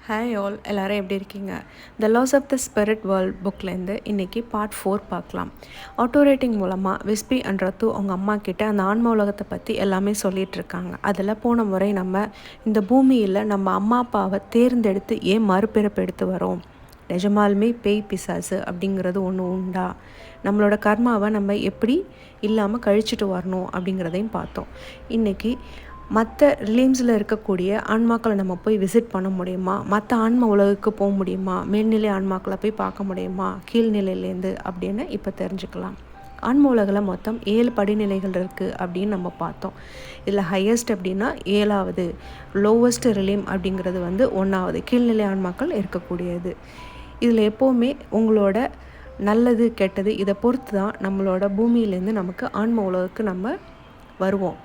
Hi all எல்லோரும் எப்படி இருக்கீங்க? The laws of the spirit world புக்லேருந்து இன்றைக்கி பார்ட் 4 பார்க்கலாம். ஆட்டோ ரேட்டிங் மூலமாக விஸ்பி அண்ட் ரத்து அவங்க அம்மா கிட்ட அந்த ஆன்ம உலகத்தை பற்றி எல்லாமே சொல்லிகிட்ருக்காங்க. அதில் போன முறை நம்ம இந்த பூமியில் நம்ம அம்மா அப்பாவை தேர்ந்தெடுத்து ஏன் மறுபிறப்பு எடுத்து வரோம், நிஜமாலுமே பேய் பிசாசு அப்படிங்கிறது ஒன்று உண்டா, நம்மளோட கர்மாவை நம்ம எப்படி இல்லாமல் கழிச்சிட்டு வரணும் அப்படிங்கிறதையும் பார்த்தோம். இன்றைக்கி மற்ற ரிலீம்ஸில் இருக்கக்கூடிய ஆன்மாக்களை நம்ம போய் விசிட் பண்ண முடியுமா, மற்ற ஆன்ம உலகுக்கு போக முடியுமா, மேல்நிலை ஆன்மாக்களை போய் பார்க்க முடியுமா கீழ்நிலையிலேருந்து அப்படின்னு இப்போ தெரிஞ்சுக்கலாம். ஆன்ம உலகில் மொத்தம் 7 படிநிலைகள் இருக்குது அப்படின்னு நம்ம பார்த்தோம். இதில் ஹையஸ்ட் அப்படின்னா 7வது, லோவஸ்ட் ரிலீம் அப்படிங்கிறது 1வது கீழ்நிலை ஆன்மாக்கள் இருக்கக்கூடியது. இதில் எப்போவுமே உங்களோட நல்லது கெட்டது இதை பொறுத்து தான் நம்மளோட பூமியிலேருந்து நமக்கு ஆன்ம உலகுக்கு நம்ம வருவோம்.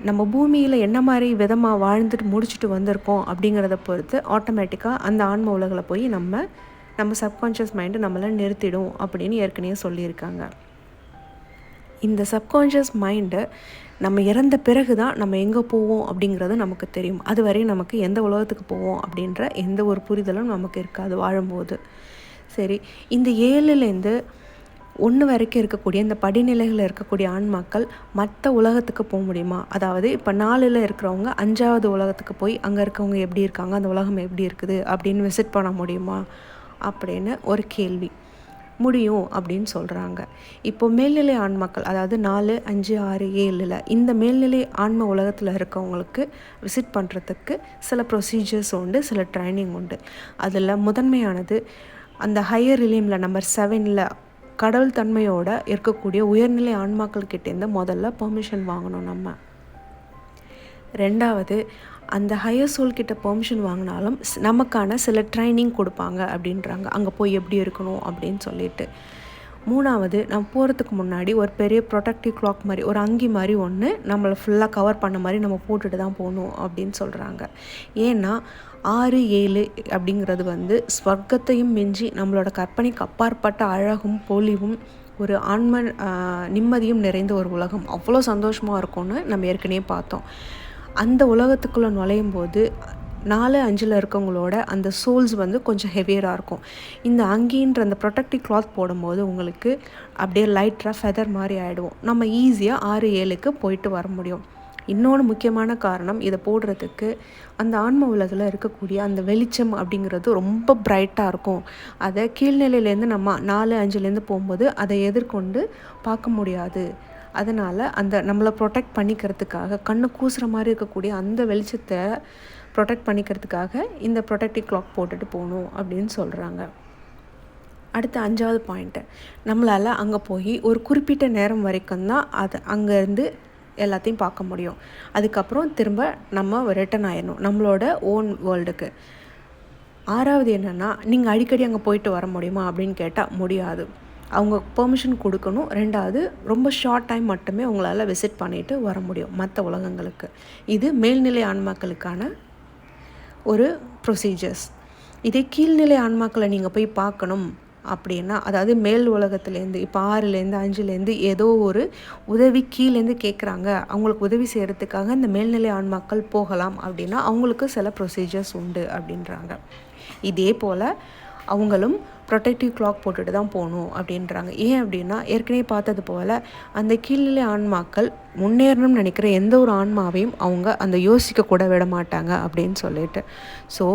நம்ம பூமியில் என்ன மாதிரி விதமாக வாழ்ந்துட்டு முடிச்சுட்டு வந்திருக்கோம் அப்படிங்கிறத பொறுத்து ஆட்டோமேட்டிக்காக அந்த ஆன்ம உலகில் போய் நம்ம சப்கான்ஷியஸ் மைண்டு நம்மளை நிறுத்திடும் அப்படின்னு ஏற்கனவே சொல்லியிருக்காங்க. இந்த சப்கான்ஷியஸ் மைண்டு நம்ம இறந்த பிறகு தான் நம்ம எங்கே போவோம் அப்படிங்கிறது நமக்கு தெரியும். அதுவரை நமக்கு எந்த உலகத்துக்கு போவோம் அப்படின்ற எந்த ஒரு புரிதலும் நமக்கு இருக்காது வாழும்போது. சரி, இந்த 7லேருந்து 1 வரைக்கும் இருக்கக்கூடிய இந்த படிநிலைகளில் இருக்கக்கூடிய ஆன்மாக்கள் மற்ற உலகத்துக்கு போக முடியுமா? அதாவது இப்போ 4ல் இருக்கிறவங்க 5வது உலகத்துக்கு போய் அங்கே இருக்கவங்க எப்படி இருக்காங்க, அந்த உலகம் எப்படி இருக்குது அப்படின்னு விசிட் பண்ண முடியுமா அப்படின்னு ஒரு கேள்வி. முடியும் அப்படின்னு சொல்கிறாங்க. இப்போ மேல்நிலை ஆன்மாக்கள், அதாவது 4, 5, 6, 7ல் இந்த மேல்நிலை ஆன்ம உலகத்தில் இருக்கவங்களுக்கு விசிட் பண்ணுறதுக்கு சில ப்ரொசீஜர்ஸ் உண்டு, சில ட்ரைனிங் உண்டு. அதில் முதன்மையானது அந்த ஹையர் ரிலீமில் நம்பர் 7ல் கடவுள் தன்மையோட இருக்கக்கூடிய உயர்நிலை ஆன்மாக்கள்கிட்டேருந்து முதல்ல பெர்மிஷன் வாங்கணும் நம்ம. 2வது, அந்த ஹையர் சோல்கிட்ட பெர்மிஷன் வாங்கினாலும் நமக்கான சில ட்ரைனிங் கொடுப்பாங்க அப்படின்றாங்க, அங்கே போய் எப்படி இருக்கணும் அப்படின்னு சொல்லிட்டு. 3வது, நம்ம போகிறதுக்கு முன்னாடி ஒரு பெரிய ப்ரொடெக்டிவ் கிளாக் மாதிரி ஒரு அங்கி மாதிரி ஒன்று நம்மளை ஃபுல்லாக கவர் பண்ண மாதிரி நம்ம போட்டுட்டு தான் போகணும் அப்படின்னு சொல்கிறாங்க. ஏன்னா 6, 7 அப்படிங்கிறது ஸ்வர்க்கத்தையும் மிஞ்சி நம்மளோட கற்பனைக்கு அப்பாற்பட்ட அழகும் பொலிவும் ஒரு ஆன்ம நிம்மதியும் நிறைந்த ஒரு உலகம். அவ்வளோ சந்தோஷமாக இருக்கும்னு நம்ம ஏற்கனவே பார்த்தோம். அந்த உலகத்துக்குள்ளே நுழையும் போது 4, 5ல் இருக்கவங்களோட அந்த சோல்ஸ் கொஞ்சம் ஹெவியராக இருக்கும். இந்த அங்கின்ற அந்த ப்ரொடெக்டிவ் கிளாத் போடும்போது உங்களுக்கு அப்படியே லைட்டாக ஃபெதர் மாதிரி ஆகிடுவோம். நம்ம ஈஸியாக 6, 7க்கு போயிட்டு வர முடியும். இன்னொன்று முக்கியமான காரணம், இதை போடுறதுக்கு அந்த ஆன்ம உலகில் இருக்கக்கூடிய அந்த வெளிச்சம் அப்படிங்கிறது ரொம்ப பிரைட்டாக இருக்கும். அதை கீழ்நிலையிலேருந்து நம்ம 4, 5லேருந்து போகும்போது அதை எதிர்கொண்டு பார்க்க முடியாது. அதனால் அந்த நம்மளை ப்ரொடெக்ட் பண்ணிக்கிறதுக்காக கண்ணு கூசுகிற மாதிரி இருக்கக்கூடிய அந்த வெளிச்சத்தை ப்ரொடெக்ட் பண்ணிக்கிறதுக்காக இந்த ப்ரொடெக்டிவ் கிளாக் போட்டுட்டு போகணும் அப்படின்னு சொல்கிறாங்க. அடுத்த 5வது பாயிண்ட்டு, நம்மளால் அங்கே போய் ஒரு குறிப்பிட்ட நேரம் வரைக்கும் தான் அதை அங்கேருந்து எல்லாத்தையும் பார்க்க முடியும். அதுக்கப்புறம் திரும்ப நம்ம ரிட்டன் ஆயிடணும் நம்மளோட ஓன் வேர்ல்டுக்கு. 6வது என்னென்னா, நீங்கள் அடிக்கடி அங்கே போயிட்டு வர முடியுமா அப்படின்னு கேட்டால் முடியாது. அவங்க பெர்மிஷன் கொடுக்கணும். 2வது, ரொம்ப ஷார்ட் டைம் மட்டுமே உங்களால் விசிட் பண்ணிவிட்டு வர முடியும் மற்ற உலகங்களுக்கு. இது மேல்நிலை ஆன்மாக்களுக்கான ஒரு ப்ரொசீஜர்ஸ். இதே கீழ்நிலை ஆன்மாக்களை நீங்கள் போய் பார்க்கணும் அப்படின்னா, அதாவது மேல் உலகத்துலேருந்து இப்போ 6லேருந்து 5லேருந்து ஏதோ ஒரு உதவி கீழேருந்து கேட்குறாங்க, அவங்களுக்கு உதவி செய்கிறதுக்காக இந்த மேல்நிலை ஆன்மாக்கள் போகலாம் அப்படின்னா அவங்களுக்கு சில ப்ரொசீஜர்ஸ் உண்டு அப்படின்றாங்க. இதே போல் அவங்களும் ப்ரொடெக்டிவ் கிளாக் போட்டுட்டு தான் போகணும் அப்படின்றாங்க. ஏன் அப்படின்னா, ஏற்கனவே பார்த்தது போல் அந்த கீழ்நிலை ஆன்மாக்கள் முன்னேறணும்னு நினைக்கிற எந்த ஒரு ஆன்மாவையும் அவங்க அந்த யோசிக்க கூட விட மாட்டாங்க அப்படின்னு சொல்லிட்டு. ஸோ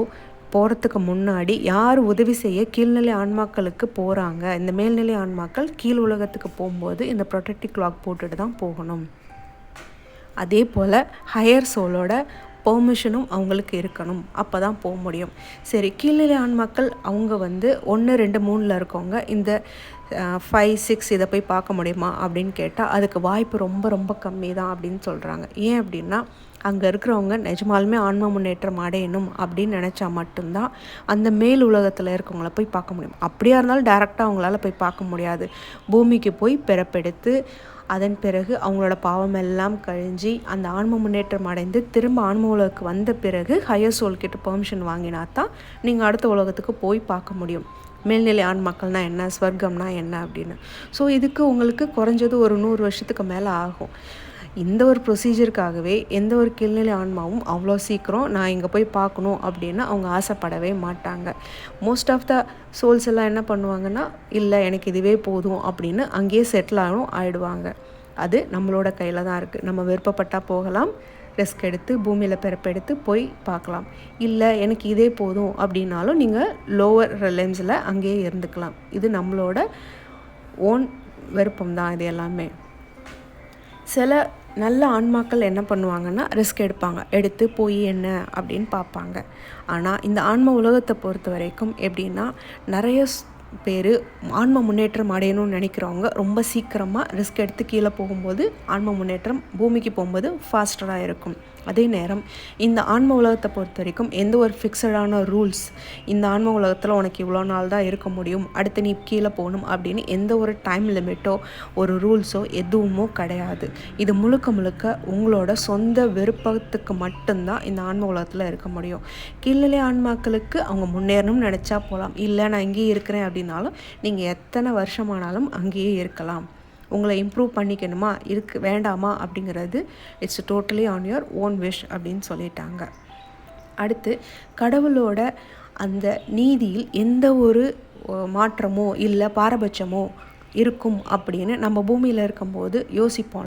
போகிறதுக்கு முன்னாடி யார் உதவி செய்ய கீழ்நிலை ஆன்மாக்களுக்கு போகிறாங்க, இந்த மேல்நிலை ஆன்மாக்கள் கீழ் உலகத்துக்கு போகும்போது இந்த ப்ரொடெக்டிவ் கிளாக் போட்டுட்டு தான் போகணும். அதே போல் ஹையர் சோலோட பெர்மிஷனும் அவங்களுக்கு இருக்கணும், அப்போ தான் போக முடியும். சரி, கீழ்நிலை ஆன்மாக்கள் அவங்க 1, 2, 3ல் இருக்கவங்க இந்த 5, 6 இதை போய் பார்க்க முடியுமா அப்படின்னு கேட்டால் அதுக்கு வாய்ப்பு ரொம்ப ரொம்ப கம்மி தான் அப்படின்னு சொல்கிறாங்க. ஏன் அப்படின்னா, அங்கே இருக்கிறவங்க நிஜமாலுமே ஆன்ம முன்னேற்றம் அடையணும் அப்படின்னு நினச்சா மட்டும்தான் அந்த மேல் உலகத்தில் இருக்கவங்கள போய் பார்க்க முடியும். அப்படியா இருந்தாலும் டைரெக்டாக அவங்களால போய் பார்க்க முடியாது. பூமிக்கு போய் பிறப்பெடுத்து அதன் பிறகு அவங்களோட பாவம் எல்லாம் கழிஞ்சி அந்த ஆன்ம முன்னேற்றம் அடைந்து திரும்ப ஆன்ம உலகுக்கு வந்த பிறகு ஹையர் சோல்கிட்ட பெர்மிஷன் வாங்கினா தான் நீங்கள் அடுத்த உலகத்துக்கு போய் பார்க்க முடியும். மேல்நிலை ஆன்மாக்கள்னா என்ன, ஸ்வர்க்கம்னா என்ன அப்படின்னு. ஸோ இதுக்கு உங்களுக்கு குறைஞ்சது ஒரு 100 வருஷத்துக்கு மேலே ஆகும். இந்த ஒரு ப்ரொசீஜருக்காகவே எந்த ஒரு கீழ்நிலை ஆன்மாவும் அவ்வளோ சீக்கிரம் நான் இங்கே போய் பார்க்கணும் அப்படின்னு அவங்க ஆசைப்படவே மாட்டாங்க. மோஸ்ட் ஆஃப் த சோல்ஸ் எல்லாம் என்ன பண்ணுவாங்கன்னா, இல்லை எனக்கு இதுவே போதும் அப்படின்னு அங்கேயே செட்டில் ஆகிடுவாங்க. அது நம்மளோட கையில் தான் இருக்குது. நம்ம விருப்பப்பட்டால் போகலாம், ரிஸ்க் எடுத்து பூமியில் பிறப்பெடுத்து போய் பார்க்கலாம். இல்லை எனக்கு இதே போதும் அப்படின்னாலும் நீங்கள் லோவர் ரிலயன்ஸில் அங்கேயே இருந்துக்கலாம். இது நம்மளோட ஓன் விருப்பம் தான் இது எல்லாமே. சில நல்ல ஆன்மாக்கள் என்ன பண்ணுவாங்கன்னா ரிஸ்க் எடுத்து போய் என்ன அப்படின்னு பார்ப்பாங்க. ஆனால் இந்த ஆன்ம உலகத்தை பொறுத்த வரைக்கும் எப்படின்னா, நிறைய பேர் ஆன்ம முன்னேற்றம் அடையணும்னு நினைக்கிறவங்க ரொம்ப சீக்கிரமாக ரிஸ்க் எடுத்து கீழே போகும்போது ஆன்ம முன்னேற்றம் பூமிக்கு போகும்போது ஃபாஸ்டராக இருக்கும். அதே நேரம் இந்த ஆன்ம உலகத்தை பொறுத்த வரைக்கும் எந்த ஒரு ஃபிக்ஸடான ரூல்ஸ், இந்த ஆன்ம உலகத்தில் உனக்கு இவ்வளோ நாள் தான் இருக்க முடியும், அடுத்து நீ கீழே போகணும் அப்படின்னு எந்த ஒரு டைம் லிமிட்டோ ஒரு ரூல்ஸோ எதுவுமோ கிடையாது. இது முழுக்க முழுக்க உங்களோட சொந்த விருப்பத்துக்கு மட்டும்தான் இந்த ஆன்ம உலகத்தில் இருக்க முடியும். கீழ்நிலை ஆன்மாக்களுக்கு அவங்க முன்னேறணும்னு நினச்சா போகலாம், இல்லை நான் இங்கேயே இருக்கிறேன் அப்படின்னாலும் நீங்கள் எத்தனை வருஷமானாலும் அங்கேயே இருக்கலாம். உங்களை இம்ப்ரூவ் பண்ணிக்கணுமா வேண்டாமா அப்படிங்கிறது it's totally on your own wish அப்படின்னு சொல்லிட்டாங்க. அடுத்து கடவுளோட அந்த நீதியில் எந்த ஒரு மாற்றமோ இல்லை பாரபட்சமோ இருக்கும் அப்படின்னு நம்ம பூமியில் இருக்கும்போது யோசிப்போம்.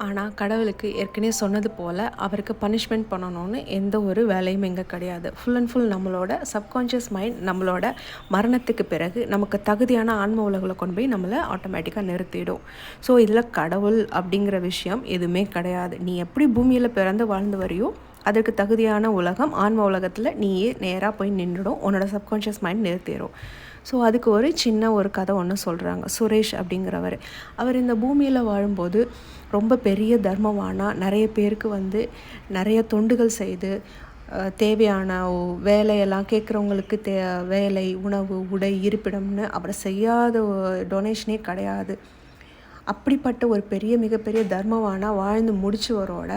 ஆனால் கடவுளுக்கு ஏற்கனவே சொன்னது போல் அவருக்கு பனிஷ்மெண்ட் பண்ணணும்னு எந்த ஒரு வேலையும் இங்கே கிடையாது. ஃபுல் அண்ட் ஃபுல் நம்மளோட சப்கான்ஷியஸ் மைண்ட் நம்மளோட மரணத்துக்கு பிறகு நமக்கு தகுதியான ஆன்ம உலகில் கொண்டு போய் நம்மளை ஆட்டோமேட்டிக்காக நிறுத்திடும். ஸோ இதில் கடவுள் அப்படிங்கிற விஷயம் எதுவுமே கிடையாது. நீ எப்படி பூமியில் பிறந்து வாழ்ந்து வரையோ அதற்கு தகுதியான உலகம் ஆன்ம உலகத்தில் நீயே நேராக போய் நின்றுடும், உன்னோட சப்கான்ஷியஸ் மைண்ட் நிறுத்திடும். ஸோ அதுக்கு ஒரு சின்ன ஒரு கதை ஒன்று சொல்கிறாங்க. சுரேஷ் அப்படிங்கிறவர், அவர் இந்த பூமியில் வாழும்போது ரொம்ப பெரிய தர்மவானா நிறைய பேருக்கு நிறைய தொண்டுகள் செய்து தேவையான வேலையெல்லாம் கேட்குறவங்களுக்கு வேலை, உணவு, உடை, இருப்பிடம்னு அவர் செய்யாத டொனேஷனே கிடையாது. அப்படிப்பட்ட ஒரு மிகப்பெரிய தர்மவானா வாழ்ந்து முடிச்சவரோட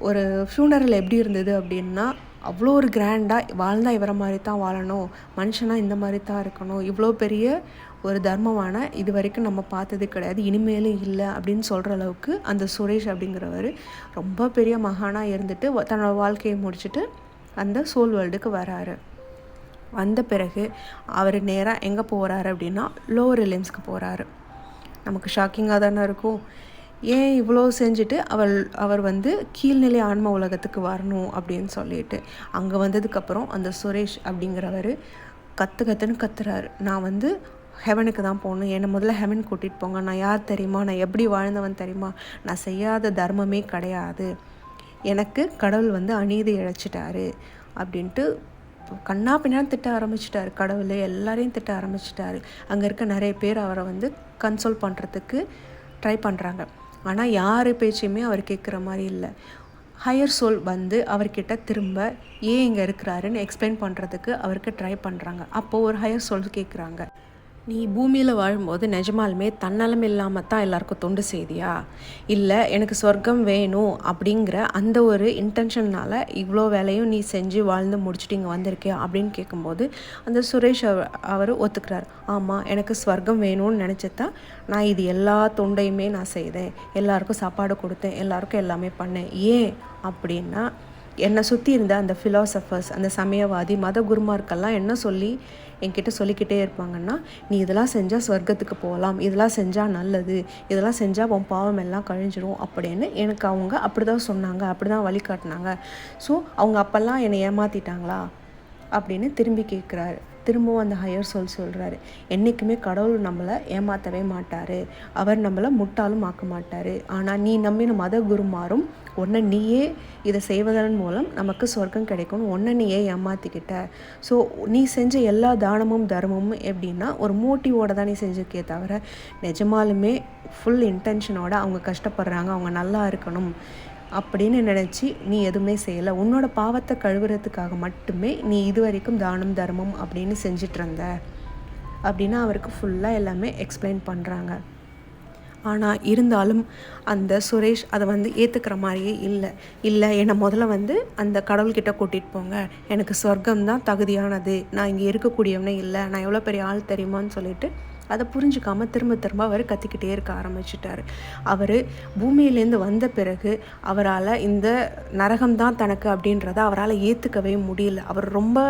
ஒரு ஃப்யூனரல் எப்படி இருந்தது அப்படின்னா, அவ்வளோ ஒரு கிராண்டாக வாழ்ந்தால் இவரை மாதிரி தான் வாழணும், மனுஷனாக இந்த மாதிரி தான் இருக்கணும், இவ்வளோ பெரிய ஒரு தர்மமான இது வரைக்கும் நம்ம பார்த்தது கிடையாது, இனிமேலும் இல்லை அப்படின்னு சொல்கிற அளவுக்கு அந்த சுரேஷ் அப்படிங்கிறவர் ரொம்ப பெரிய மகானாக இருந்துட்டு தன்னோட வாழ்க்கையை முடிச்சுட்டு அந்த சோல் வேர்ல்டுக்கு வராரு. வந்த பிறகு அவர் நேராக எங்கே போகிறாரு அப்படின்னா லோவர் ரிலையன்ஸ்க்கு போகிறாரு. நமக்கு ஷாக்கிங்காக தானே இருக்கும். ஏன் இவ்வளோ செஞ்சுட்டு அவர் கீழ்நிலை ஆன்ம உலகத்துக்கு வரணும் அப்படின்னு சொல்லிட்டு அங்கே வந்ததுக்கப்புறம் அந்த சுரேஷ் அப்படிங்கிறவர் கத்துன்னு கத்துறாரு. நான் ஹெவனுக்கு தான் போகணும், என்னை முதல்ல ஹெவன் கூட்டிகிட்டு போங்க, நான் யார் தெரியுமா, நான் எப்படி வாழ்ந்தவன் தெரியுமா, நான் செய்யாத தர்மமே கிடையாது, எனக்கு கடவுள் அநீதி இழைச்சிட்டாரு அப்படின்ட்டு கண்ணா பின்னாடி திட்ட ஆரம்பிச்சிட்டாரு. கடவுள் எல்லாரையும் திட்ட ஆரம்பிச்சிட்டாரு. அங்கே இருக்க நிறைய பேர் அவரை கன்சோல் பண்ணுறதுக்கு ட்ரை பண்ணுறாங்க. ஆனால் யார் பேச்சையுமே அவர் கேட்குற மாதிரி இல்லை. ஹையர் சோல் அவர்கிட்ட திரும்ப ஏன் இங்கே இருக்கிறாருன்னு எக்ஸ்பிளைன் பண்ணுறதுக்கு அவருக்கு ட்ரை பண்ணுறாங்க. அப்போது ஒரு ஹையர் சோல் கேட்குறாங்க, நீ பூமியில் வாழும்போது நிஜமாலுமே தன்னலம் இல்லாமல் தான் எல்லாருக்கும் தொண்டு செய்தியா, இல்லை எனக்கு சொர்க்கம் வேணும் அப்படிங்கிற அந்த ஒரு இன்டென்ஷன்னால் இவ்வளோ வேலையும் நீ செஞ்சு வாழ்ந்து முடிச்சுட்டு இங்கே வந்திருக்கியா அப்படின்னு கேட்கும்போது அந்த சுரேஷ் அவர் ஒத்துக்கிறார். ஆமாம், எனக்கு சொர்க்கம் வேணும்னு நினச்சதான் நான் இது எல்லா தொண்டையுமே நான் செய்தேன், எல்லாருக்கும் சாப்பாடு கொடுத்தேன், எல்லாருக்கும் எல்லாமே பண்ணேன். ஏன் அப்படின்னா என்னை சுற்றி இருந்த அந்த ஃபிலாசபர்ஸ், அந்த சமயவாதி, மத குருமார்க்கெல்லாம் என்ன என்கிட்ட சொல்லிக்கிட்டே இருப்பாங்கன்னா, நீ இதெல்லாம் செஞ்சால் சொர்க்கத்துக்கு போகலாம், இதெல்லாம் செஞ்சால் நல்லது, இதெல்லாம் செஞ்சால் உன் பாவம் எல்லாம் கழிஞ்சிரும் அப்படின்னு எனக்கு அவங்க அப்படி தான் சொன்னாங்க, அப்படி தான் வழிகாட்டினாங்க. ஸோ அவங்க அப்போல்லாம் என்னை ஏமாற்றிட்டாங்களா அப்படின்னு திரும்பி கேட்குறாரு. திரும்பவும் அந்த ஹையர் சோல் சொல்கிறாரு, என்றைக்குமே கடவுள் நம்மளை ஏமாற்றவே மாட்டார், அவர் நம்மளை முட்டாலும் ஆக்க மாட்டார். ஆனால் நீ நம்பின மத குருமாரும் ஒன்றை நீயே இதை செய்வதன் மூலம் நமக்கு சொர்க்கம் கிடைக்கும்னு ஒன்றை நீயே ஏமாற்றிக்கிட்ட. ஸோ நீ செஞ்ச எல்லா தானமும் தர்மமும் எப்படின்னா ஒரு மோட்டிவோடு தான் நீ செஞ்சுருக்கே தவிர நிஜமாலுமே ஃபுல் இன்டென்ஷனோட அவங்க கஷ்டப்படுறாங்க, அவங்க நல்லா இருக்கணும் அப்படின்னு நினச்சி நீ எதுவுமே செய்யலை, உன்னோட பாவத்தை கழுவுறதுக்காக மட்டுமே நீ இது வரைக்கும் தானம் தர்மம் அப்படின்னு செஞ்சிட்டு இருந்த அப்படின்னு அவருக்கு ஃபுல்லாக எல்லாமே எக்ஸ்பிளைன் பண்ணுறாங்க. ஆனால் இருந்தாலும் அந்த சுரேஷ் அதை ஏற்றுக்கிற மாதிரியே இல்லை என்னை முதல்ல அந்த கடவுள்கிட்ட கூட்டிகிட்டு போங்க, எனக்கு சொர்க்கம் தான் தகுதியானது, நான் இங்கே இருக்கக்கூடியவனே இல்லை, நான் எவ்வளோ பெரிய ஆள் தெரியுமான்னு சொல்லிட்டு அதை புரிஞ்சுக்காமல் திரும்ப அவர் கத்திக்கிட்டே இருக்க ஆரம்பிச்சிட்டார். அவர் பூமியிலேருந்து வந்த பிறகு அவரால் இந்த நரகம்தான் தனக்கு அப்படின்றத அவரால் ஏற்றுக்கவே முடியல. அவர் ரொம்ப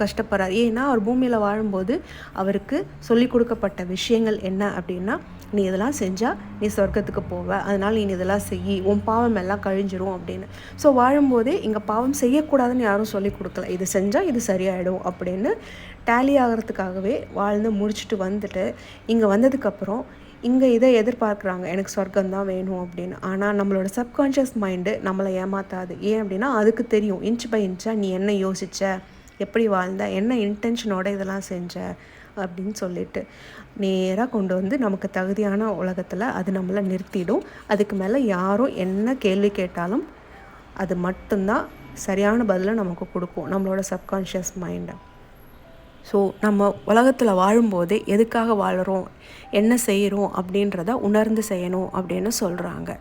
கஷ்டப்படுறார். ஏன்னா அவர் பூமியில் வாழும்போது அவருக்கு சொல்லி கொடுக்கப்பட்ட விஷயங்கள் என்ன அப்படின்னா, நீ இதெல்லாம் செஞ்சால் நீ சொர்க்கத்துக்கு போவ, அதனால் நீ இதெல்லாம் செய், உன் பாவம் எல்லாம் கழிஞ்சிரும் அப்படின்னு. ஸோ வாழும்போதே இங்கே பாவம் செய்யக்கூடாதுன்னு யாரும் சொல்லி கொடுக்கல. இது செஞ்சால் இது சரியாயிடும் அப்படின்னு டேலி ஆகிறதுக்காகவே வாழ்ந்து முடிச்சுட்டு வந்துட்டு இங்கே வந்ததுக்கப்புறம் இங்கே இதை எதிர்பார்க்குறாங்க, எனக்கு சொர்க்கம்தான் வேணும் அப்படின்னு. ஆனால் நம்மளோட சப்கான்ஷியஸ் மைண்டு நம்மளை ஏமாத்தாது. ஏன் அப்படின்னா அதுக்கு தெரியும் இன்ச் பை இன்ச்சாக நீ என்ன யோசித்த, எப்படி வாழ்ந்த, என்ன இன்டென்ஷனோட இதெல்லாம் செஞ்ச அப்படின்னு சொல்லிட்டு நேராக கொண்டு நமக்கு தகுதியான உலகத்தில் அது நம்மளை நிறுத்திடும். அதுக்கு மேலே யாரும் என்ன கேள்வி கேட்டாலும் அது மட்டும்தான் சரியான பதிலை நமக்கு கொடுக்கும், நம்மளோட சப்கான்ஷியஸ் மைண்டை. ஸோ நம்ம உலகத்தில் வாழும்போதே எதுக்காக வாழுறோம், என்ன செய்கிறோம் அப்படின்றத உணர்ந்து செய்யணும் அப்படின்னு சொல்கிறாங்க.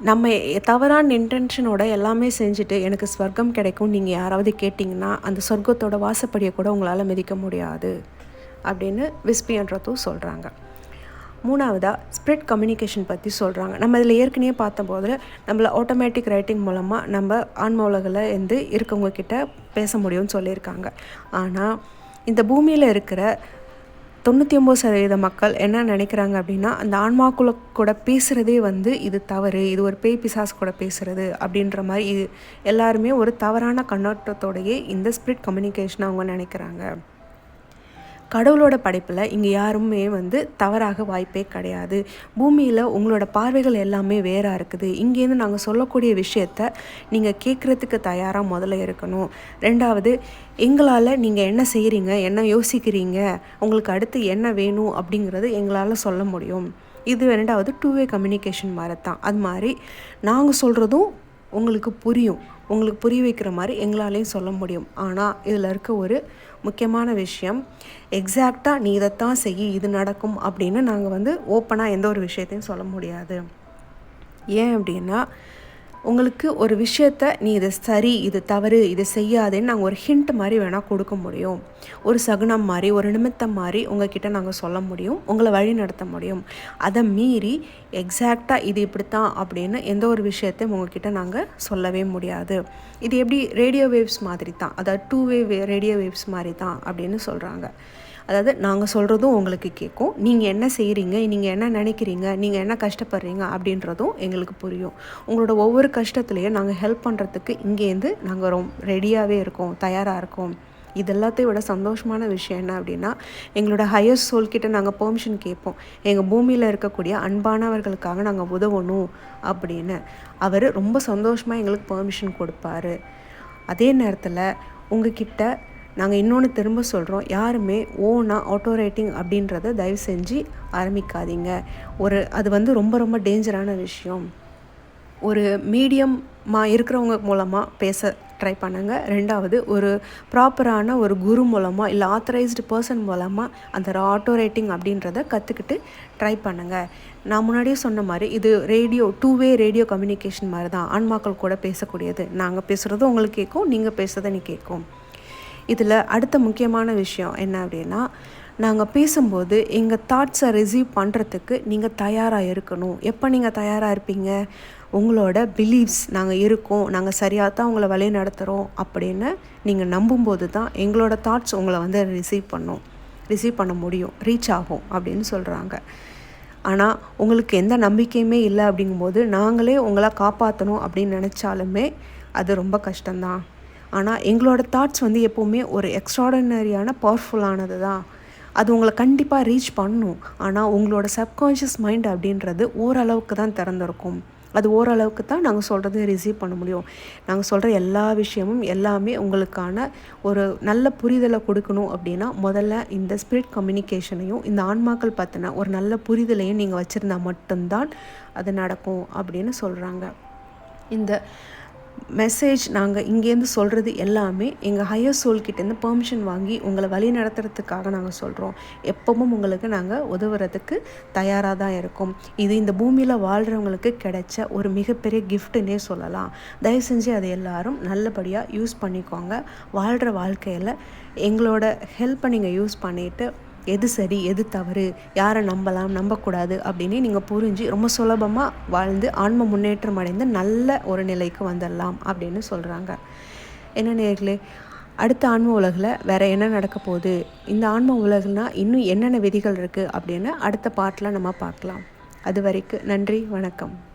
நம்ம தவறான இன்டென்ஷனோட எல்லாமே செஞ்சுட்டு எனக்கு ஸ்வர்க்கம் கிடைக்கும் நீங்கள் யாராவது கேட்டிங்கன்னா அந்த சொர்க்கத்தோட வாசப்படியை கூட உங்களால் மிதிக்க முடியாது அப்படின்னு விஸ்பியன்றதும் சொல்கிறாங்க. மூணாவதாக ஸ்ப்ரிட் கம்யூனிகேஷன் பற்றி சொல்கிறாங்க. நம்ம இதில் ஏற்கனவே பார்த்தபோது நம்மளை ஆட்டோமேட்டிக் ரைட்டிங் மூலமாக நம்ம ஆன்ம உலகில் இருந்து இருக்கவங்க கிட்ட பேச முடியும்னு சொல்லியிருக்காங்க. ஆனால் இந்த பூமியில் இருக்கிற 99% மக்கள் என்ன நினைக்கிறாங்க அப்படின்னா, அந்த ஆன்மாக்குள்ள கூட பேசுகிறதே இது தவறு, இது ஒரு பேய் பிசாசு கூட பேசுகிறது அப்படின்ற மாதிரி இது எல்லாருமே ஒரு தவறான கண்ணோட்டத்தோடையே இந்த ஸ்ப்ரிட் கம்யூனிகேஷனை அவங்க நினைக்கிறாங்க. கடவுளோட படைப்பில் இங்கே யாருமே தவறாக வாய்ப்பே கிடையாது. பூமியில் உங்களோட பார்வைகள் எல்லாமே வேறாக இருக்குது. இங்கேருந்து நாங்கள் சொல்லக்கூடிய விஷயத்த நீங்கள் கேட்குறதுக்கு தயாராக முதல்ல இருக்கணும். ரெண்டாவது, எங்களால் நீங்கள் என்ன செய்கிறீங்க, என்ன யோசிக்கிறீங்க, உங்களுக்கு அடுத்து என்ன வேணும் அப்படிங்கிறது எங்களால் சொல்ல முடியும். இது ரெண்டாவது 2-வே கம்யூனிகேஷன் மாதிரி தான். அது மாதிரி நாங்கள் சொல்கிறதும் உங்களுக்கு புரியும், உங்களுக்கு புரிய வைக்கிற மாதிரி எங்களாலேயும் சொல்ல முடியும். ஆனால் இதில் இருக்க ஒரு முக்கியமான விஷயம், எக்ஸாக்டாக நீ இதைத்தான் செய், இது நடக்கும் அப்படின்னு நாங்கள் ஓப்பனாக எந்த ஒரு விஷயத்தையும் சொல்ல முடியாது. ஏன் அப்படின்னா, உங்களுக்கு ஒரு விஷயத்த நீ இது சரி, இது தவறு, இது செய்யாதேன்னு நாங்கள் ஒரு ஹிண்ட் மாதிரி வேணால் கொடுக்க முடியும். ஒரு சகுனம் மாதிரி, ஒரு நிமித்தம் மாதிரி உங்ககிட்ட நாங்கள் சொல்ல முடியும், உங்களை வழி நடத்த முடியும். அதை மீறி எக்ஸாக்டாக இது இப்படித்தான் அப்படின்னு எந்த ஒரு விஷயத்தையும் உங்ககிட்ட நாங்கள் சொல்லவே முடியாது. இது எப்படி ரேடியோ வேவ்ஸ் மாதிரி தான், அதாவது 2-வே ரேடியோ வேவ்ஸ் மாதிரி தான் அப்படின்னு சொல்கிறாங்க. அதாவது நாங்கள் சொல்கிறதும் உங்களுக்கு கேட்கும், நீங்கள் என்ன செய்கிறீங்க, நீங்கள் என்ன நினைக்கிறீங்க, நீங்கள் என்ன கஷ்டப்படுறீங்க அப்படின்றதும் எங்களுக்கு புரியும். உங்களோட ஒவ்வொரு கஷ்டத்துலேயும் நாங்கள் ஹெல்ப் பண்ணுறதுக்கு இங்கேருந்து நாங்கள் ரெடியாகவே இருக்கோம், தயாராக இருக்கோம். இது எல்லாத்தையும் விட சந்தோஷமான விஷயம் என்ன அப்படின்னா, எங்களோட ஹையர் சோல்கிட்ட நாங்கள் பெர்மிஷன் கேட்போம், எங்கள் பூமியில் இருக்கக்கூடிய அன்பானவர்களுக்காக நாங்கள் உதவணும் அப்படின்னு. அவர் ரொம்ப சந்தோஷமாக எங்களுக்கு பெர்மிஷன் கொடுப்பாரு. அதே நேரத்தில் உங்ககிட்ட நாங்கள் இன்னொன்று திரும்ப சொல்கிறோம், யாருமே ஓனாக ஆட்டோ ரைட்டிங் அப்படின்றத தயவு செஞ்சு ஆரம்பிக்காதீங்க. அது ரொம்ப ரொம்ப டேஞ்சரான விஷயம். ஒரு மீடியமாக இருக்கிறவங்க மூலமாக பேச ட்ரை பண்ணுங்கள். ரெண்டாவது, ஒரு ப்ராப்பரான ஒரு குரு மூலமாக இல்லை ஆத்தரைஸ்டு பர்சன் மூலமாக அந்த ஆட்டோ ரைட்டிங் அப்படின்றத கற்றுக்கிட்டு ட்ரை பண்ணுங்கள். நான் முன்னாடியே சொன்ன மாதிரி இது 2-வே ரேடியோ கம்யூனிகேஷன் மாதிரி தான். ஆன்மாக்கள் கூட பேசக்கூடியது. நாங்கள் பேசுகிறது உங்களுக்கு கேட்கும், நீங்கள் பேசுகிறத நீ கேட்கும். இதில் அடுத்த முக்கியமான விஷயம் என்ன அப்படின்னா, நாங்கள் பேசும்போது எங்கள் தாட்ஸை ரிசீவ் பண்ணுறதுக்கு நீங்கள் தயாராக இருக்கணும். எப்போ நீங்கள் தயாராக இருப்பீங்க, உங்களோட பிலீவ்ஸ் நாங்கள் இருக்கோம், நாங்கள் சரியாக தான் உங்களை வழி நடத்துகிறோம் அப்படின்னு நீங்கள் நம்பும்போது தான் எங்களோட தாட்ஸ் உங்களை ரிசீவ் பண்ண முடியும், ரீச் ஆகும் அப்படின்னு சொல்கிறாங்க. ஆனால் உங்களுக்கு எந்த நம்பிக்கையுமே இல்லை அப்படிங்கும்போது நாங்களே உங்களை காப்பாற்றணும் அப்படின்னு நினச்சாலுமே அது ரொம்ப கஷ்டம்தான். ஆனால் எங்களோட தாட்ஸ் எப்போவுமே ஒரு எக்ஸ்ட்ராடனரியான பவர்ஃபுல்லானது தான். அது உங்களை கண்டிப்பாக ரீச் பண்ணும். ஆனால் உங்களோட சப்கான்ஷியஸ் மைண்ட் அப்படின்றது ஓரளவுக்கு தான் திறந்திருக்கும். அது ஓரளவுக்கு தான் நாங்கள் சொல்கிறத ரிசீவ் பண்ண முடியும். நாங்கள் சொல்கிற எல்லா விஷயமும் எல்லாமே உங்களுக்கான ஒரு நல்ல புரிதலை கொடுக்கணும் அப்படின்னா முதல்ல இந்த ஸ்பிரிட் கம்யூனிகேஷனையும் இந்த ஆன்மாக்கள் பற்றின ஒரு நல்ல புரிதலையும் நீங்கள் வச்சுருந்தா மட்டும்தான் அது நடக்கும் அப்படின்னு சொல்கிறாங்க. இந்த மெசேஜ் நாங்கள் இங்கேருந்து சொல்கிறது எல்லாமே எங்கள் ஹையர் சோல்கிட்டேருந்து பெர்மிஷன் வாங்கி உங்களை வழி நடத்துறதுக்காக நாங்கள் சொல்கிறோம். எப்பவும் உங்களுக்கு நாங்கள் உதவுறதுக்கு தயாராக தான் இருக்கோம். இது இந்த பூமியில் வாழ்கிறவங்களுக்கு கிடைச்ச ஒரு மிகப்பெரிய கிஃப்ட்டுன்னே சொல்லலாம். தயவு செஞ்சு அதை எல்லாரும் நல்லபடியாக யூஸ் பண்ணிக்கோங்க. வாழ்கிற வாழ்க்கையில் எங்களோட ஹெல்ப்பை நீங்கள் யூஸ் பண்ணிவிட்டு எது சரி எது தவறு, யாரை நம்பலாம் நம்பக்கூடாது அப்படின்னு நீங்கள் புரிஞ்சு ரொம்ப சுலபமாக வாழ்ந்து ஆன்ம முன்னேற்றம் அடைந்து நல்ல ஒரு நிலைக்கு வந்துடலாம் அப்படின்னு சொல்கிறாங்க. என்ன நேர்களே, அடுத்த ஆன்ம உலகில் வேறு என்ன நடக்க போகுது, இந்த ஆன்ம உலகில்னால் இன்னும் என்னென்ன விதிகள் இருக்குது அப்படின்னு அடுத்த பாட்டில் நம்ம பார்க்கலாம். அது வரைக்கும் நன்றி, வணக்கம்.